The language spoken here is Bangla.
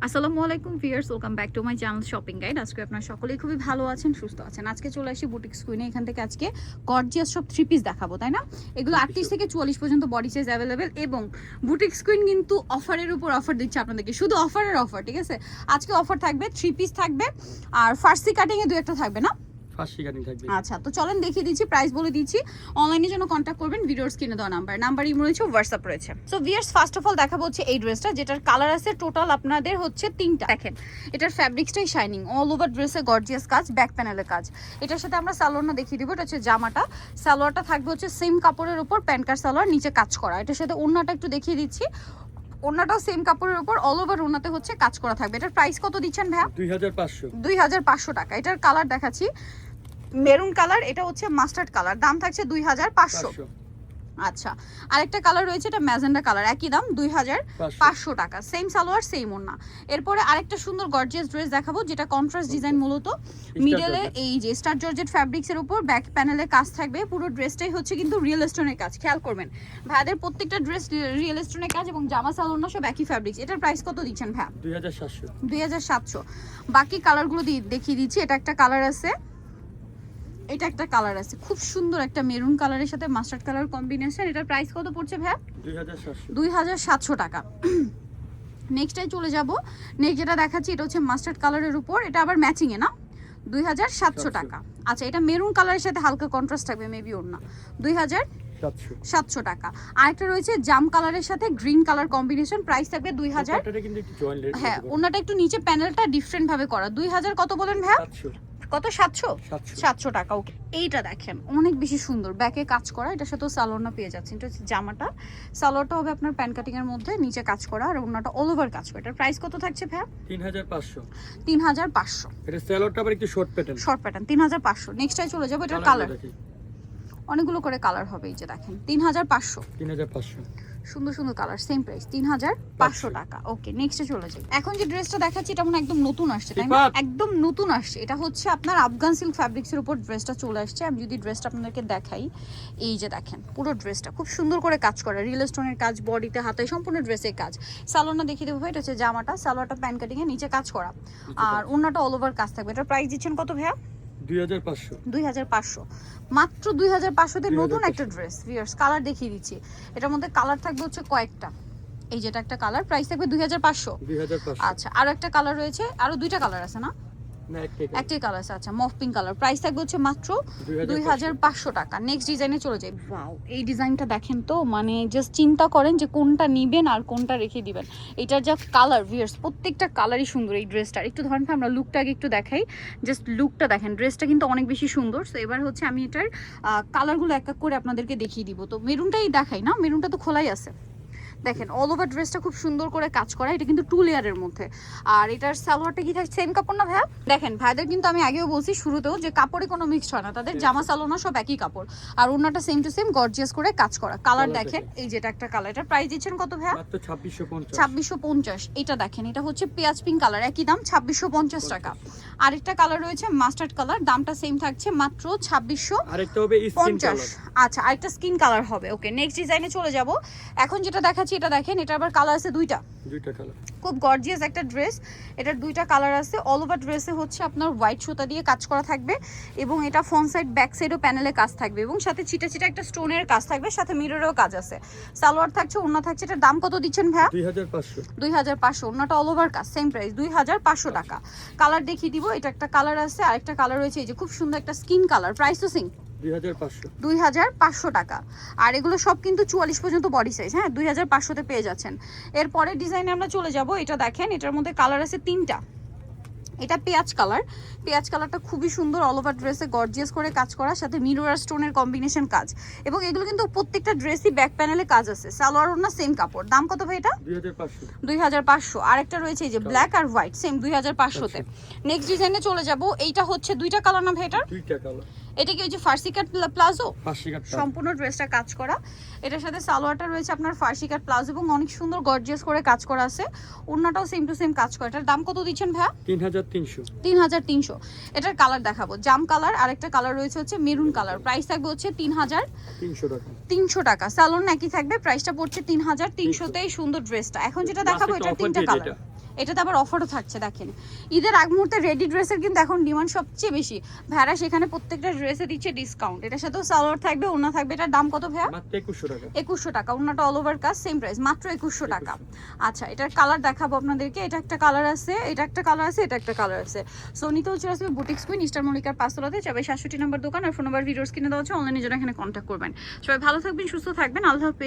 আসসালামু আলাইকুম viewers, welcome back to my channel shopping guide. আজকে আপনারা সকলেই খুবই ভালো আছেন, সুস্থ আছেন। আজকে চলে আসি বুটিক্স কুইনে। এখান থেকে আজকে গর্জিয়াস সব থ্রি পিস দেখাবো, তাই না? এগুলো 38 থেকে 44 পর্যন্ত বডি সাইজ অ্যাভেলেবেল, এবং বুটিক্স কুইন কিন্তু অফারের উপর অফার দিচ্ছে আপনাদেরকে, শুধু অফারের অফার, ঠিক আছে? আজকে অফার থাকবে, থ্রি পিস থাকবে, আর ফার্সি কাটিং এ দু একটা থাকবে না? আচ্ছা, তো চলেন দেখিয়ে দিচ্ছি, প্রাইস বলে দিচ্ছি। অনলাইনের জন্য কন্ট্যাক্ট করবেন, ভিডিওর স্ক্রিনে দেওয়া নাম্বার ইমো রয়েছে, হোয়াটসঅ্যাপ রয়েছে। So viewers, first of all দেখাবো হচ্ছে এই ড্রেসটা, যেটার কালার আছে টোটাল আপনাদের হচ্ছে 3টা। দেখেন এটার ফ্যাব্রিক্সটাই শাইনিং, অল ওভার ড্রেসে গর্জিয়াস কাজ, ব্যাক প্যানেলের কাজ। এটার সাথে আমরা সালোয়ারটা দেখিয়ে দিব। এটা হচ্ছে জামাটা, সালোয়ারটা থাকবে হচ্ছে সেম কাপড়ের উপর, প্যান্ট কাট সালোয়ার, নিচে কাজ করা। এটার সাথে ওড়নাটা একটু দেখিয়ে দিচ্ছি, ওড়নাটাও সেম কাপড়ের উপর, অল ওভার ওড়নাতে হচ্ছে কাজ করা থাকবে। এটার প্রাইস কত দিচ্ছেন ভাইয়া? 2500 টাকা। এটার কালার দেখাচ্ছি, মেরুন কালার, এটা হচ্ছে মাস্টার্ড কালার, দাম থাকছে 2500। আচ্ছা, আরেকটা কালার রয়েছে, এটা ম্যাজেন্ডা কালার, একই দাম 2500 টাকা, সেম সালোয়ার সেম ওড়না। এরপরে আরেকটা সুন্দর গর্জিয়াস ড্রেস দেখাবো, যেটা কন্ট্রাস্ট ডিজাইন, মূলত মিডলে এই যে স্টার জর্জেট ফ্যাব্রিক্স এর উপর ব্যাক প্যানেলে কাজ থাকবে। পুরো ড্রেসটাই হচ্ছে কিন্তু রিয়েল স্টোনের কাজ, খেয়াল করবেন ভাইদের প্রত্যেকটা ড্রেস রিয়েল স্টোনের কাজ, এবং জামা সালোয়ার সব একই ফ্যাব্রিক্স। এটার প্রাইস কত দিচ্ছেন ভাই? 2700। বাকি কালারগুলো দেখিয়ে দিচ্ছি। এটা একটা কালার আছে, এটা একটা কালার আছে, খুব সুন্দর একটা মেরুন কালারের সাথে মাস্টার্ড কালার কম্বিনেশন। এটার প্রাইস কত পড়ছে ভাই? 2700 টাকা। নেক্সটটাই চলে যাব। নেক্সট যেটা দেখাচ্ছি, এটা হচ্ছে মাস্টার্ড কালারের উপর, এটা আবার ম্যাচিং এ না, 2700 টাকা। আচ্ছা, এটা মেরুন কালারের সাথে হালকা কন্ট্রাস্ট থাকবে, মেবি ওর না, 2700 টাকা। আরেকটা রয়েছে জাম কালারের সাথে গ্রিন কালার কম্বিনেশন, প্রাইস থাকবে 2000। হ্যাঁ, ওনাটা একটু নিচে প্যানেলটা ডিফারেন্ট ভাবে করা। 2000 কত বলেন ভাই? কত? 700 টাকা। ওকে, এইটা দেখেন অনেক বেশি সুন্দর, ব্যাকে কাজ করা, এটার সাথে সালোয়ারটা পেয়ে যাচ্ছেন। এটা হচ্ছে জামাটা, সালোয়ারটা হবে আপনার প্যান্ট কাটিং এর মধ্যে, নিচে কাজ করা, আর ওনাটা অল ওভার কাজ করা। এটার প্রাইস কত থাকছে ভাই? 3500। এটা সালোয়ারটা আবার একটু শর্ট প্যাটার্ন 3500। নেক্সটটাই চলে যাবো। এটার কালার অনেকগুলো করে কালার হবে, এই যে দেখেন 3500। সুন্দর সুন্দর কালার, সেম প্রাইস 3500 টাকা। ওকে, নেক্সটে চলে যাই। এখন যে ড্রেসটা দেখাচ্ছি, এটা মনে একদম নতুন আসছে, তাই না? একদম নতুন আসছে। এটা হচ্ছে আপনার আফগান সিল্ক ফ্যাব্রিক্স এর উপর ড্রেসটা চলে আসছে। আমি যদি ড্রেসটা আপনাদেরকে দেখাই, এই যে দেখেন পুরো ড্রেসটা খুব সুন্দর করে কাজ করা, রিয়েল স্টোনের কাজ, বডিতে হাতায় সম্পূর্ণ ড্রেসের কাজ। সালোয়ারটা দেখিয়ে দেবো ভাই, এটা হচ্ছে জামাটা, সালোয়ারটা প্যান্ট কাটিং এ, নিচে কাজ করা, আর ওড়নাটা অল ওভার কাজ থাকবে। এটার প্রাইস দিচ্ছেন কত ভাইয়া? 2500। মাত্র 2500 তে নতুন একটা ড্রেস। ভিউয়ার্স, কালার দেখিয়ে দিচ্ছি। এটার মধ্যে কালার থাকবে হচ্ছে কয়েকটা, এই যেটা একটা কালার, প্রাইস থাকবে 2500। আচ্ছা, আরো একটা কালার রয়েছে, আরো দুইটা কালার আছে না? একটাই কালার আছে। আচ্ছা, মফ পিঙ্ক কালার, প্রাইস থাকবে হচ্ছে মাত্র 2500 টাকা। নেক্সট ডিজাইনে চলে যাই। ওয়াও, এই ডিজাইনটা দেখেন তো, মানে জাস্ট চিন্তা করেন যে কোনটা নিবেন আর কোনটা রেখে দিবেন। এটার যা কালার, ভিউয়ার্স প্রত্যেকটা কালারই সুন্দর। এই ড্রেসটার একটু ধরেন, আমরা লুকটা আগে একটু দেখাই, জাস্ট লুকটা দেখেন, ড্রেসটা কিন্তু অনেক বেশি সুন্দর। সো এবার হচ্ছে আমি এটার কালারগুলো এক এক করে আপনাদেরকে দেখিয়ে দিব। তো মেরুনটাই দেখাই না, মেরুনটা তো খোলাই আছে। দেখেন অল ওভার ড্রেসটা খুব সুন্দর করে কাজ করা, এটা কিন্তু 2 লেয়ারের মধ্যে। আর এটার সালোয়ারটা কি থাকে? সেম কাপড় না ভাইয়া? দেখেন ভাইদের কিন্তু আমি আগেও বলছি শুরুতেও, যে কাপড়ে কোনো মিক্সড হয় না, তাদের জামা সালোয়ার সব একই কাপড়, আর ওনাটা সেম টু সেম গর্জিয়াস করে কাজ করা। কালার দেখেন, এই যেটা একটা কালার, এটার প্রাইস দিচ্ছেন কত ভাইয়া? মাত্র 2650। এটা দেখেন, এটা হচ্ছে পেঁয়াজ পিঙ্ক কালার, একই দাম 2650 টাকা। আরেকটা কালার রয়েছে মাস্টার্ড কালার, দামটা সেম থাকছে মাত্র 2650। আচ্ছা, আরেকটা স্কিন কালার হবে। ওকে, নেক্সট ডিজাইনে চলে যাব। এখন যেটা দেখাচ্ছি, এটা দেখেন, এটা আবার কালার আছে দুইটা কালার, খুব গর্জিয়াস একটা ড্রেস। এটার দুইটা কালার আছে। অল ওভার ড্রেসে হচ্ছে আপনার হোয়াইট সুতা দিয়ে কাজ করা থাকবে, এবং এটা ফ্রন্ট সাইড ব্যাক সাইডও প্যানেলে কাজ থাকবে, এবং সাথে চিটা চিটা একটা স্টোনের কাজ থাকবে, সাথে মিররেও কাজ আছে। সালোয়ার থাকছে, ওড়না থাকছে। এটার দাম কত দিচ্ছেন ভাইয়া? 2500। ওড়নাটা অল ওভার কাজ, সেম প্রাইস 2500 টাকা। কালার দেখিয়ে দিব। এটা একটা কালার আছে, আরেকটা কালার রয়েছে, এই যে খুব সুন্দর একটা স্কিন কালার, প্রাইস তো সেম 2500 টাকা। আর এগুলো সব কিন্তু 44 পর্যন্ত বডি সাইজ। হ্যাঁ, 2500 তে পেয়ে যাচ্ছেন। এরপরের ডিজাইনে আমরা চলে যাব। এটা দেখেন, এটার মধ্যে কালার আছে 3টা। এটা পেঁয়াজ কালার, পেঁয়াজ কালারটা খুবই সুন্দর, অল ওভার ড্রেসে গর্জিয়াস করে কাজ করা, সাথে মিরর আর স্টোনের কম্বিনেশন কাজ, এবং এগুলো কিন্তু প্রত্যেকটা ড্রেসই ব্যাক প্যানেলে কাজ আছে। সালোয়ার ওড়না সেম কাপড়। দাম কত ভাই এটা? 2500। আরেকটা রয়েছে এই যে ব্ল্যাক আর হোয়াইট, সেম 2500 তে। নেক্সট ডিজাইনে চলে যাব। এইটা হচ্ছে দুইটা কালার না ভাই? এটার দুইটা কালার। এটা কি হচ্ছে ফার্সি কাট প্লাজো? সম্পূর্ণ ড্রেসটা কাজ করা, এটার সাথে সালোয়ারটা রয়েছে আপনার ফার্সি কাট প্লাজো, এবং অনেক সুন্দর গর্জিয়াস করে কাজ করা আছে। ওড়নাটাও সেম টু সেম কাজ করা। এটার দাম কত দিচ্ছেন ভাইয়া? 3300। এটার কালার দেখাবো, জাম কালার, আরেকটা কালার রয়েছে হচ্ছে মেরুন কালার, প্রাইস থাকবে হচ্ছে 3300 টাকা। সালোয়ার একই থাকবে, প্রাইসটা পড়ছে 3300 তেই। সুন্দর ড্রেসটা। এখন যেটা দেখাবো, এটার 3টা কালার। এটাতে আবার অফারও থাকছে দেখেন। ঈদের আগ মুহূর্তে রেডি ড্রেসের কিন্তু এখন ডিমান্ড সবচেয়ে বেশি। ভাইরা সেখানে প্রত্যেকটা ড্রেসে দিচ্ছে ডিসকাউন্ট। এটার সাথেও সালোয়ার থাকবে, ওড়না থাকবে। এটার দাম কত ভাইয়া? মাত্র 2100 টাকা। 2100 টাকা। ওড়নাটা অল ওভার কাজ, সেম প্রাইস, মাত্র 2100 টাকা। আচ্ছা, এটার কালার দেখাবো আপনাদেরকে। এটা একটা কালার আছে, এটা একটা কালার আছে, এটা একটা কালার আছে। সো নিতে হচ্ছে আসবে বুটিক্স কুইন, ইস্টার মল্লিকার 5 তলাতে 67 নম্বর দোকান। আর ফোন নাম্বার ভিডিওস কিনে দেওয়া হচ্ছে, অনলাইনে জন্য এখানে কন্ট্যাক্ট করবেন। সবাই ভালো থাকবেন, সুস্থ থাকবেন, আল্লাহ হাফেজ।